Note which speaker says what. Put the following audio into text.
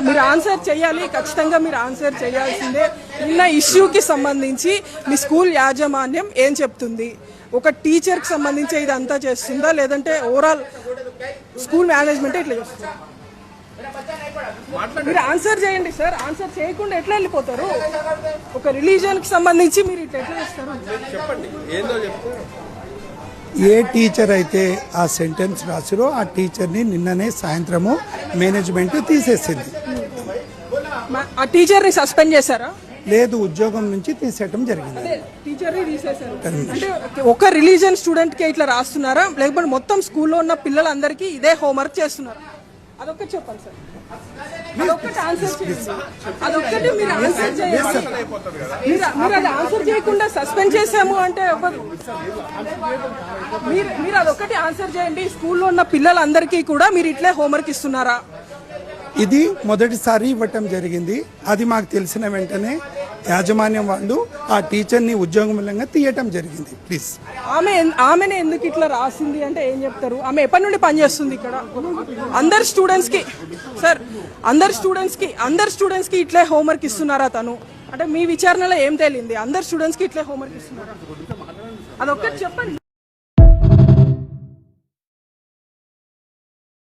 Speaker 1: మీరు ఆన్సర్ చేయాలి, ఖచ్చితంగా మీరు ఆన్సర్ చేయాల్సిందే. నిన్న ఇష్యూకి సంబంధించి మీ స్కూల్ యాజమాన్యం ఏం చెప్తుంది? ఒక టీచర్కి సంబంధించి ఇదంతా చేస్తుందా, లేదంటే ఓవరాల్ స్కూల్ మేనేజ్మెంట్ ఇట్లా చేస్తుందా? మీరు ఆన్సర్ చేయండి సార్. ఆన్సర్ చేయకుండా ఎట్లా వెళ్ళిపోతారు? ఒక రిలీజన్కి సంబంధించి మీరు ఇట్లా ఎట్లా చేస్తారు?
Speaker 2: ఏ టీచర్ అయితే ఆ సెంటెన్స్ రాసిరో ఆ టీచర్ని నిన్ననే సాయంత్రము మేనేజ్మెంట్ తీసేసింది.
Speaker 1: ఆ టీచర్ని సస్పెండ్ చేశారా?
Speaker 2: లేదు, ఉద్యోగం నుంచి తీసేయటం జరిగింది.
Speaker 1: టీచర్ని తీసేశారు అంటే ఒక రిలీజన్ స్టూడెంట్కి ఇట్లా రాస్తున్నారా, లేకపోతే మొత్తం స్కూల్లో ఉన్న పిల్లలందరికీ ఇదే హోంవర్క్ చేస్తున్నారు? అదొక్కటి చెప్పండి సార్. అదొక్కటి ఆన్సర్ చేయండి. అదొక్కటి మీరు ఆన్సర్ చేయండి. మీరు అది ఆన్సర్ చేయకుండా సస్పెండ్ చేసాము అంటే మీరు అదొక్కటి ఆన్సర్ చేయండి. స్కూల్లో ఉన్న పిల్లలందరికీ కూడా మీరు ఇట్లే హోంవర్క్ ఇస్తున్నారా?
Speaker 2: ఇది మొదటిసారి ఇవ్వటం జరిగింది. అది మాకు తెలిసిన వెంటనే యాజమాన్యం వాళ్ళు ఆ టీచర్ని ఉద్యోగంగా తీయటం జరిగింది. ప్లీజ్,
Speaker 1: ఆమెనే ఎందుకు ఇట్లా రాసింది అంటే ఏం చెప్తారు? ఆమె ఎప్పటి నుండి పనిచేస్తుంది ఇక్కడ? అందరు స్టూడెంట్స్కి సార్, అందరు స్టూడెంట్స్కి ఇట్లే హోంవర్క్ ఇస్తున్నారా తను? అంటే మీ విచారణలో ఏం తేలింది? అందరు స్టూడెంట్స్కి ఇట్లే హోంవర్క్ ఇస్తున్నారా? అదొక్కటి చెప్పండి.